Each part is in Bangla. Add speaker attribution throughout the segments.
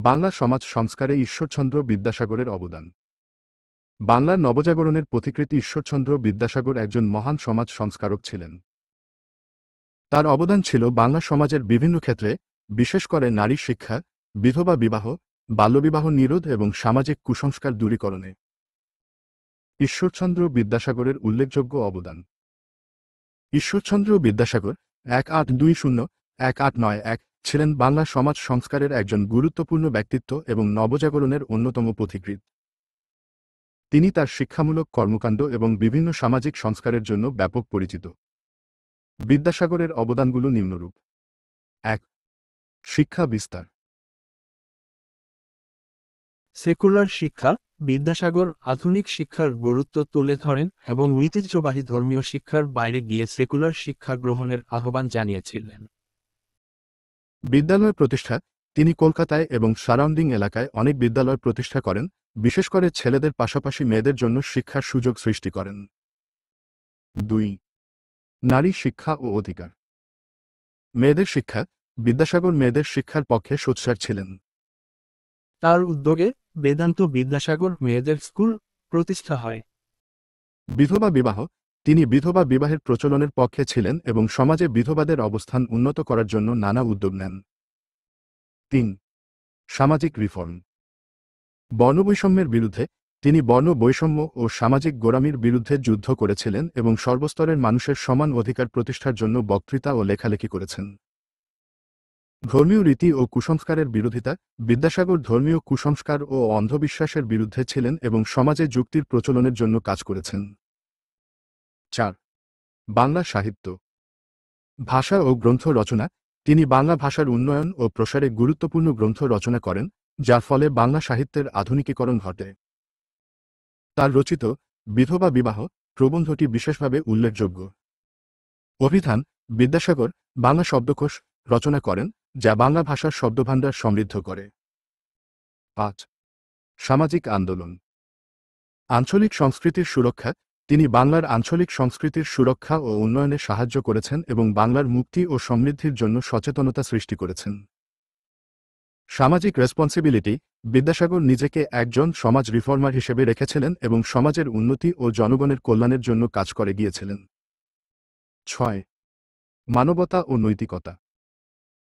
Speaker 1: বাংলা সমাজ সংস্কারে ঈশ্বরচন্দ্র বিদ্যাসাগরের অবদান। বাংলার নবজাগরণের পথিকৃৎ ঈশ্বরচন্দ্র বিদ্যাসাগর একজন মহান সমাজ সংস্কারক ছিলেন। তার অবদান ছিল বাংলা সমাজের বিভিন্ন ক্ষেত্রে, বিশেষ করে নারী শিক্ষা, বিধবা বিবাহ, বাল্যবিবাহ নিরোধ এবং সামাজিক কুসংস্কার দূরীকরণে। ঈশ্বরচন্দ্র বিদ্যাসাগরের উল্লেখযোগ্য অবদান। ঈশ্বরচন্দ্র বিদ্যাসাগর 1820-1891 ছিলেন বাংলা সমাজ সংস্কারের একজন গুরুত্বপূর্ণ ব্যক্তিত্ব এবং নবজাগরণের অন্যতম পথিকৃৎ। তিনি তার শিক্ষামূলক কর্মকাণ্ড এবং বিভিন্ন সামাজিক সংস্কারের জন্য ব্যাপক পরিচিত। বিদ্যাসাগরের অবদানগুলো নিম্নরূপ। ১. শিক্ষা বিস্তার।
Speaker 2: সেকুলার শিক্ষা। বিদ্যাসাগর আধুনিক শিক্ষার গুরুত্ব তুলে ধরেন এবং ঐতিহ্যবাহী ধর্মীয় শিক্ষার বাইরে গিয়ে সেকুলার শিক্ষা গ্রহণের আহ্বান জানিয়েছিলেন।
Speaker 1: বিদ্যালয় প্রতিষ্ঠা। তিনি কলকাতায় এবং সারাউন্ডিং এলাকায় অনেক বিদ্যালয় প্রতিষ্ঠা করেন, বিশেষ করে ছেলেদের পাশাপাশি মেয়েদের জন্য শিক্ষার সুযোগ সৃষ্টি করেন। ২. নারী শিক্ষা ও অধিকার। মেয়েদের শিক্ষা। বিদ্যাসাগর মেয়েদের শিক্ষার পক্ষে সোচ্চার ছিলেন।
Speaker 2: তার উদ্যোগে বেদান্ত বিদ্যাসাগর মেয়েদের স্কুল প্রতিষ্ঠা হয়।
Speaker 1: বিধবা বিবাহ। তিনি বিধবা বিবাহের প্রচলনের পক্ষে ছিলেন এবং সমাজে বিধবাদের অবস্থান উন্নত করার জন্য নানা উদ্যোগ নেন। ৩. সামাজিক রিফর্ম। বর্ণবৈষম্যের বিরুদ্ধে। তিনি বর্ণ বৈষম্য ও সামাজিক গোঁড়ামির বিরুদ্ধে যুদ্ধ করেছিলেন এবং সর্বস্তরের মানুষের সমান অধিকার প্রতিষ্ঠার জন্য বক্তৃতা ও লেখালেখি করেছেন। ধর্মীয় রীতি ও কুসংস্কারের বিরোধিতা। বিদ্যাসাগর ধর্মীয় কুসংস্কার ও অন্ধবিশ্বাসের বিরুদ্ধে ছিলেন এবং সমাজে যুক্তির প্রচলনের জন্য কাজ করেছেন। ৪. বাংলা সাহিত্য, ভাষা ও গ্রন্থ রচনা। তিনি বাংলা ভাষার উন্নয়ন ও প্রসারে গুরুত্বপূর্ণ গ্রন্থ রচনা করেন, যার ফলে বাংলা সাহিত্যের আধুনিকীকরণ ঘটে। তার রচিত বিধবা বিবাহ প্রবন্ধটি বিশেষভাবে উল্লেখযোগ্য। অভিধান। বিদ্যাসাগর বাংলা শব্দকোষ রচনা করেন, যা বাংলা ভাষার শব্দভাণ্ডার সমৃদ্ধ করে। ৫. সামাজিক আন্দোলন, আঞ্চলিক সংস্কৃতির সুরক্ষা। তিনি বাংলার আঞ্চলিক সংস্কৃতির সুরক্ষা ও উন্নয়নে সাহায্য করেছেন এবং বাংলার মুক্তি ও সমৃদ্ধির জন্য সচেতনতা সৃষ্টি করেছেন। সামাজিক রেসপন্সিবিলিটি। বিদ্যাসাগর নিজেকে একজন সমাজ রিফর্মার হিসেবে রেখেছিলেন এবং সমাজের উন্নতি ও জনগণের কল্যাণের জন্য কাজ করে গিয়েছিলেন। ৬. মানবতা ও নৈতিকতা।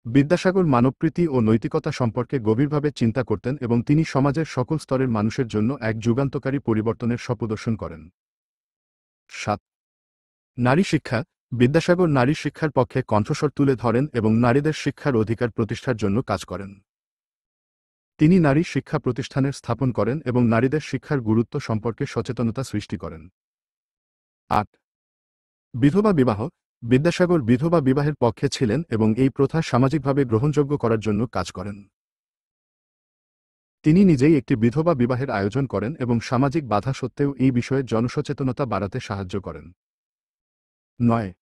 Speaker 1: বিদ্যাসাগর মানবপ্রীতি ও নৈতিকতা সম্পর্কে গভীরভাবে চিন্তা করতেন এবং তিনি সমাজের সকল স্তরের মানুষের জন্য এক যুগান্তকারী পরিবর্তনের স্বপ্নদর্শন করেন। ৭. নারী শিক্ষা। বিদ্যাসাগর নারী শিক্ষার পক্ষে কণ্ঠস্বর তুলে ধরেন এবং নারীদের শিক্ষার অধিকার প্রতিষ্ঠার জন্য কাজ করেন। তিনি নারী শিক্ষা প্রতিষ্ঠানের স্থাপন করেন এবং নারীদের শিক্ষার গুরুত্ব সম্পর্কে সচেতনতা সৃষ্টি করেন। ৮. বিধবা বিবাহ। বিদ্যাসাগর বিধবা বিবাহের পক্ষে ছিলেন এবং এই প্রথা সামাজিকভাবে গ্রহণযোগ্য করার জন্য কাজ করেন। তিনি নিজেই একটি বিধবা বিবাহের আয়োজন করেন এবং সামাজিক বাধা সত্ত্বেও এই বিষয়ে জনসচেতনতা বাড়াতে সাহায্য করেন। ৯.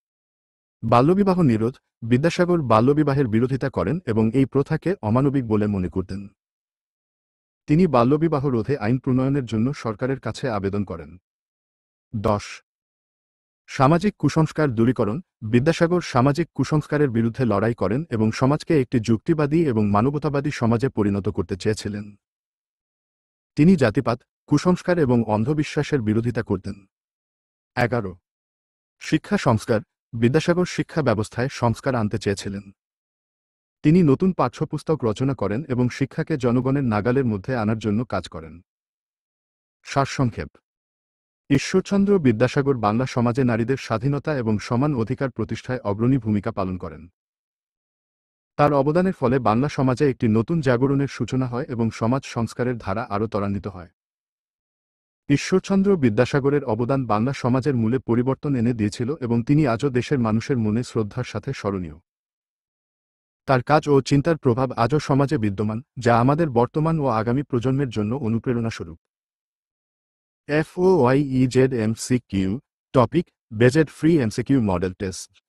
Speaker 1: বাল্যবিবাহ নিরোধ। বিদ্যাসাগর বাল্যবিবাহের বিরোধিতা করেন এবং এই প্রথাকে অমানবিক বলে মনে করতেন। তিনি বাল্যবিবাহ রোধে আইন প্রণয়নের জন্য সরকারের কাছে আবেদন করেন। ১০. সামাজিক কুসংস্কার দূরীকরণ। বিদ্যাসাগর সামাজিক কুসংস্কারের বিরুদ্ধে লড়াই করেন এবং সমাজকে একটি যুক্তিবাদী এবং মানবতাবাদী সমাজে পরিণত করতে চেয়েছিলেন। তিনি জাতিপাত, কুসংস্কার এবং অন্ধবিশ্বাসের বিরোধিতা করতেন। ১১. শিক্ষা সংস্কার। বিদ্যাসাগর শিক্ষা ব্যবস্থায় সংস্কার আনতে চেয়েছিলেন। তিনি নতুন পাঠ্যপুস্তক রচনা করেন এবং শিক্ষাকে জনগণের নাগালের মধ্যে আনার জন্য কাজ করেন। সারসংক্ষেপ। ঈশ্বরচন্দ্র বিদ্যাসাগর বাংলা সমাজে নারীদের স্বাধীনতা এবং সমান অধিকার প্রতিষ্ঠায় অগ্রণী ভূমিকা পালন করেন। তার অবদানের ফলে বাংলা সমাজে একটি নতুন জাগরণের সূচনা হয় এবং সমাজ সংস্কারের ধারা আরও ত্বরান্বিত হয়। ঈশ্বরচন্দ্র বিদ্যাসাগরের অবদান বাংলা সমাজের মূলে পরিবর্তন এনে দিয়েছিল এবং তিনি আজও দেশের মানুষের মনে শ্রদ্ধার সাথে স্মরণীয়। তার কাজ ও চিন্তার প্রভাব আজও সমাজে বিদ্যমান, যা আমাদের বর্তমান ও আগামী প্রজন্মের জন্য অনুপ্রেরণাস্বরূপ। FOIEZ MCQ topic based free MCQ model test.